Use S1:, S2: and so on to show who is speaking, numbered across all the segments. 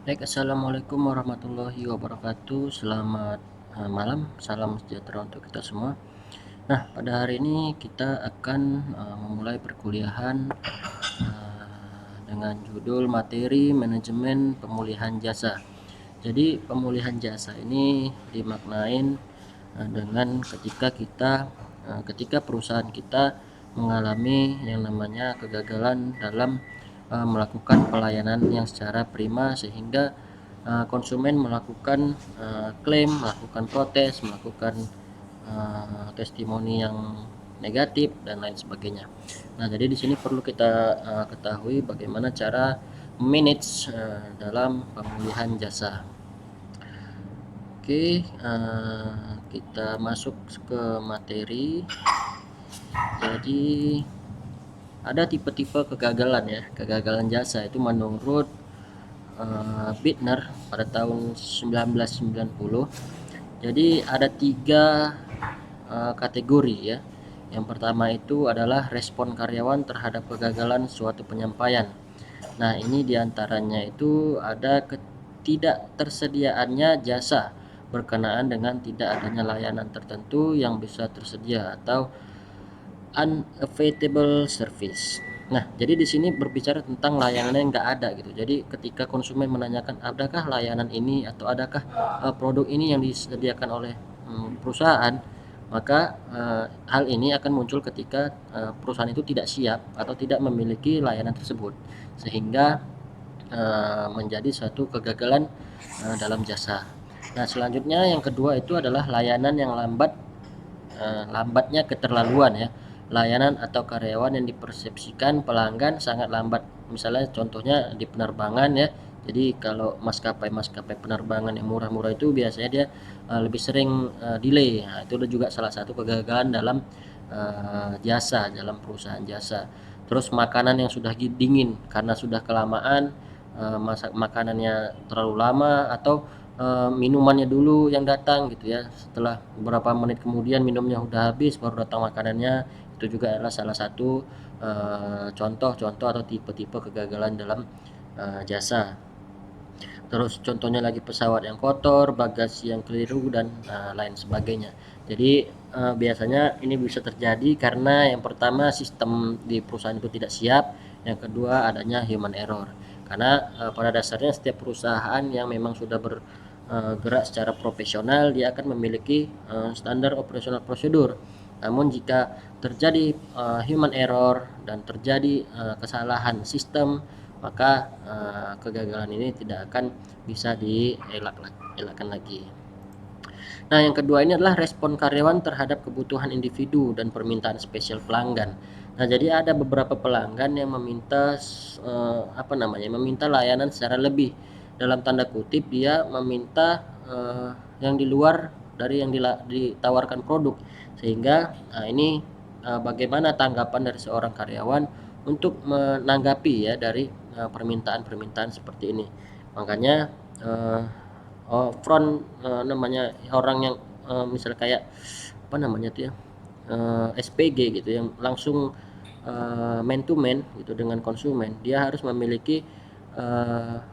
S1: Baik, assalamualaikum warahmatullahi wabarakatuh. Selamat malam, salam sejahtera untuk kita semua. Nah, pada hari ini kita akan memulai perkuliahan dengan judul materi manajemen pemulihan jasa. Jadi, pemulihan jasa ini dimaknain dengan ketika perusahaan kita mengalami yang namanya kegagalan dalam melakukan pelayanan yang secara prima, sehingga konsumen melakukan klaim, melakukan protes, melakukan testimoni yang negatif dan lain sebagainya. Nah, jadi di sini perlu kita ketahui bagaimana cara manage dalam pemulihan jasa. Oke, kita masuk ke materi. Jadi ada tipe-tipe kegagalan ya. Kegagalan jasa itu menurut Bittner pada tahun 1990. Jadi ada 3 kategori ya. Yang pertama itu adalah respon karyawan terhadap kegagalan suatu penyampaian. Nah, ini diantaranya itu ada ketidaktersediaannya jasa berkenaan dengan tidak adanya layanan tertentu yang bisa tersedia atau unavailable service. Nah, jadi di sini berbicara tentang layanan yang nggak ada gitu. Jadi ketika konsumen menanyakan adakah layanan ini atau adakah produk ini yang disediakan oleh perusahaan, maka hal ini akan muncul ketika perusahaan itu tidak siap atau tidak memiliki layanan tersebut, sehingga menjadi suatu kegagalan dalam jasa. Nah, selanjutnya yang kedua itu adalah layanan yang lambatnya keterlaluan ya. Layanan atau karyawan yang dipersepsikan pelanggan sangat lambat. Misalnya contohnya di penerbangan ya. Jadi kalau maskapai penerbangan yang murah-murah itu biasanya dia lebih sering delay. Nah, itu juga salah satu kegagalan dalam jasa, dalam perusahaan jasa. Terus makanan yang sudah dingin karena sudah kelamaan, masak makanannya terlalu lama, atau minumannya dulu yang datang gitu ya, setelah beberapa menit kemudian minumnya udah habis baru datang makanannya. Itu juga adalah salah satu contoh-contoh atau tipe-tipe kegagalan dalam jasa. Terus contohnya lagi pesawat yang kotor, bagasi yang keliru, dan lain sebagainya. Jadi biasanya ini bisa terjadi karena yang pertama sistem di perusahaan itu tidak siap, yang kedua adanya human error. Karena pada dasarnya setiap perusahaan yang memang sudah bergerak secara profesional, dia akan memiliki standar operasional prosedur. Namun jika terjadi human error dan terjadi kesalahan sistem, maka kegagalan ini tidak akan bisa dielakkan lagi. Nah, yang kedua ini adalah respon karyawan terhadap kebutuhan individu dan permintaan spesial pelanggan. Nah, jadi ada beberapa pelanggan yang meminta meminta layanan secara lebih. Dalam tanda kutip, dia meminta yang di luar dari yang ditawarkan produk. Sehingga ini bagaimana tanggapan dari seorang karyawan untuk menanggapi ya dari permintaan-permintaan seperti ini. Makanya front namanya orang yang misalnya kayak apa namanya tuh ya, SPG gitu, yang langsung man to man gitu dengan konsumen, dia harus memiliki uh,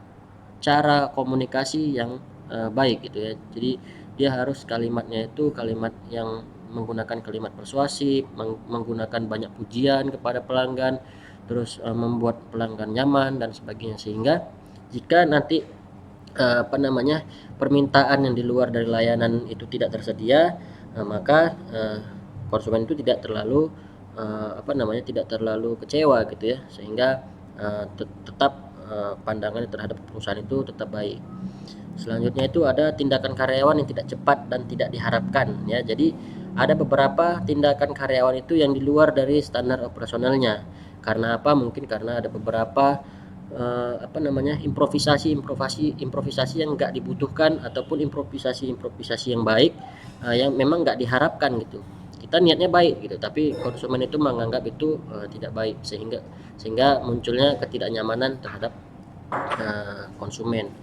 S1: cara komunikasi yang baik gitu ya. Jadi dia harus kalimatnya itu kalimat yang menggunakan kalimat persuasif, menggunakan banyak pujian kepada pelanggan, terus membuat pelanggan nyaman dan sebagainya, sehingga jika nanti permintaan yang di luar dari layanan itu tidak tersedia, maka konsumen itu tidak terlalu kecewa gitu ya, sehingga tetap pandangan terhadap perusahaan itu tetap baik. Selanjutnya itu ada tindakan karyawan yang tidak cepat dan tidak diharapkan ya. Jadi ada beberapa tindakan karyawan itu yang di luar dari standar operasionalnya. Karena apa? Mungkin karena ada beberapa improvisasi yang nggak dibutuhkan, ataupun improvisasi yang baik yang memang nggak diharapkan gitu. Kita niatnya baik gitu, tapi konsumen itu menganggap itu tidak baik, sehingga munculnya ketidaknyamanan terhadap konsumen.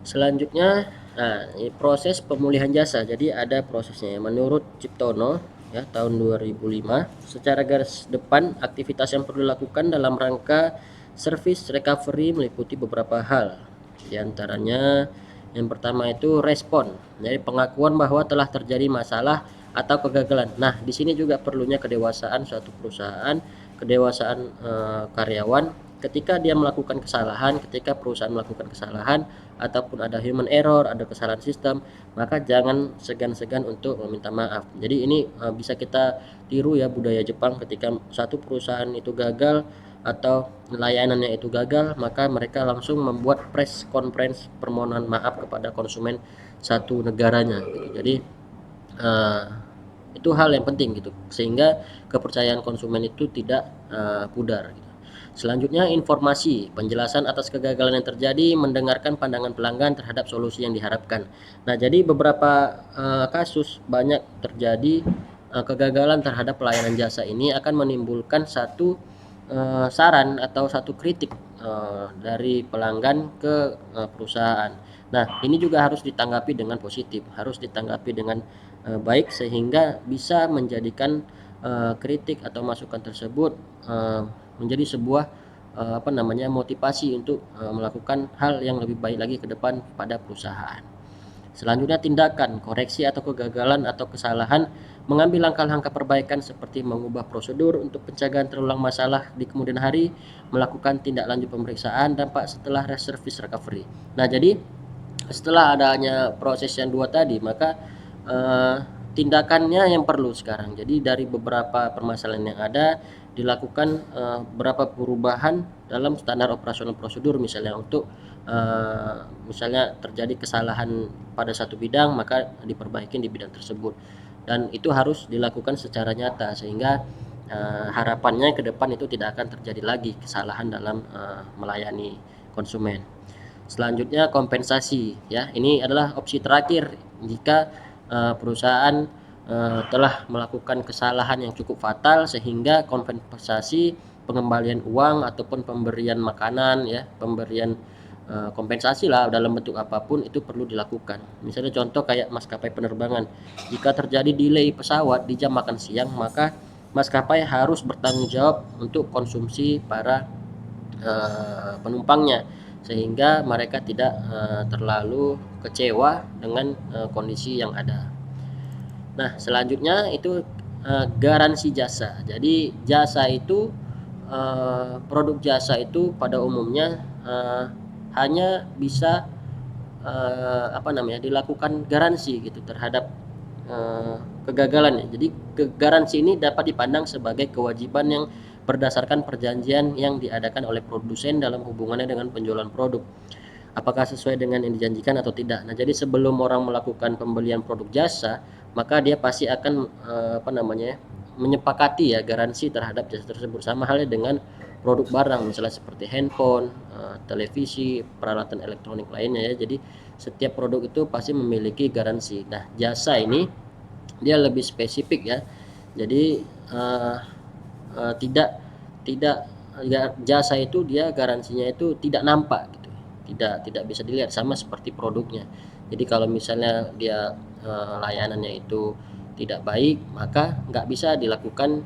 S1: Selanjutnya, ini proses pemulihan jasa. Jadi ada prosesnya. Menurut Ciptono ya tahun 2005, secara garis depan aktivitas yang perlu dilakukan dalam rangka service recovery meliputi beberapa hal. Di antaranya yang pertama itu respon, jadi pengakuan bahwa telah terjadi masalah atau kegagalan. Nah, di sini juga perlunya kedewasaan suatu perusahaan, kedewasaan karyawan ketika dia melakukan kesalahan, ketika perusahaan melakukan kesalahan ataupun ada human error, ada kesalahan sistem, maka jangan segan-segan untuk meminta maaf. Jadi ini bisa kita tiru ya budaya Jepang, ketika satu perusahaan itu gagal atau layanannya itu gagal, maka mereka langsung membuat press conference permohonan maaf kepada konsumen satu negaranya gitu. Jadi itu hal yang penting gitu, sehingga kepercayaan konsumen itu tidak pudar gitu. Selanjutnya, informasi, penjelasan atas kegagalan yang terjadi, mendengarkan pandangan pelanggan terhadap solusi yang diharapkan. Nah, jadi beberapa kasus banyak terjadi kegagalan terhadap pelayanan jasa ini akan menimbulkan satu saran atau satu kritik dari pelanggan ke perusahaan. Nah, ini juga harus ditanggapi dengan positif, harus ditanggapi dengan baik, sehingga bisa menjadikan kritik atau masukan tersebut menjadi sebuah motivasi untuk melakukan hal yang lebih baik lagi ke depan pada perusahaan. Selanjutnya, tindakan, koreksi atau kegagalan atau kesalahan, mengambil langkah-langkah perbaikan seperti mengubah prosedur untuk pencegahan terulang masalah di kemudian hari, melakukan tindak lanjut pemeriksaan dampak setelah service recovery. Nah, jadi setelah adanya proses yang dua tadi, maka tindakannya yang perlu sekarang. Jadi dari beberapa permasalahan yang ada, dilakukan beberapa perubahan dalam standar operasional prosedur, misalnya untuk misalnya terjadi kesalahan pada satu bidang, maka diperbaiki di bidang tersebut, dan itu harus dilakukan secara nyata, sehingga harapannya ke depan itu tidak akan terjadi lagi kesalahan dalam melayani konsumen. Selanjutnya, kompensasi ya, ini adalah opsi terakhir jika perusahaan telah melakukan kesalahan yang cukup fatal, sehingga kompensasi, pengembalian uang ataupun pemberian makanan ya, pemberian kompensasi lah dalam bentuk apapun itu perlu dilakukan. Misalnya contoh kayak maskapai penerbangan, jika terjadi delay pesawat di jam makan siang, maka maskapai harus bertanggung jawab untuk konsumsi para penumpangnya, sehingga mereka tidak terlalu kecewa dengan kondisi yang ada. Nah, selanjutnya itu garansi jasa. Jadi jasa itu produk jasa itu pada umumnya hanya bisa dilakukan garansi gitu terhadap kegagalannya. Jadi garansi ini dapat dipandang sebagai kewajiban yang berdasarkan perjanjian yang diadakan oleh produsen dalam hubungannya dengan penjualan produk, apakah sesuai dengan yang dijanjikan atau tidak. Nah, jadi sebelum orang melakukan pembelian produk jasa, maka dia pasti akan menyepakati ya garansi terhadap jasa tersebut, sama halnya dengan produk barang, misalnya seperti handphone, televisi, peralatan elektronik lainnya ya. Jadi setiap produk itu pasti memiliki garansi. Nah, jasa ini dia lebih spesifik ya. Jadi tidak tidak jasa itu dia garansinya itu tidak nampak gitu, tidak bisa dilihat, sama seperti produknya. Jadi kalau misalnya dia layanannya itu tidak baik, maka nggak bisa dilakukan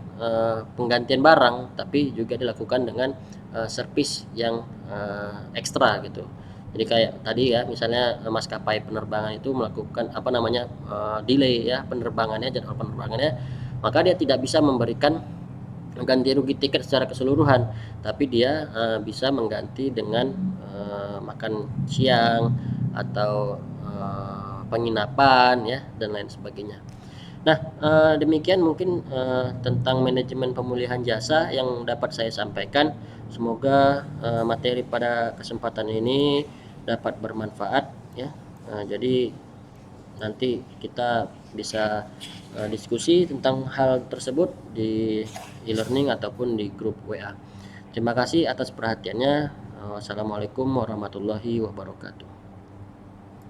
S1: penggantian barang, tapi juga dilakukan dengan servis yang ekstra gitu. Jadi kayak tadi ya, misalnya maskapai penerbangan itu melakukan delay ya penerbangannya, jadwal penerbangannya, maka dia tidak bisa memberikan ganti rugi tiket secara keseluruhan, tapi dia bisa mengganti dengan makan siang atau penginapan ya, dan lain sebagainya. Nah, demikian mungkin tentang manajemen pemulihan jasa yang dapat saya sampaikan. Semoga materi pada kesempatan ini dapat bermanfaat ya. Jadi nanti kita bisa diskusi tentang hal tersebut di e-learning ataupun di grup WA. Terima kasih atas perhatiannya. Wassalamualaikum warahmatullahi wabarakatuh.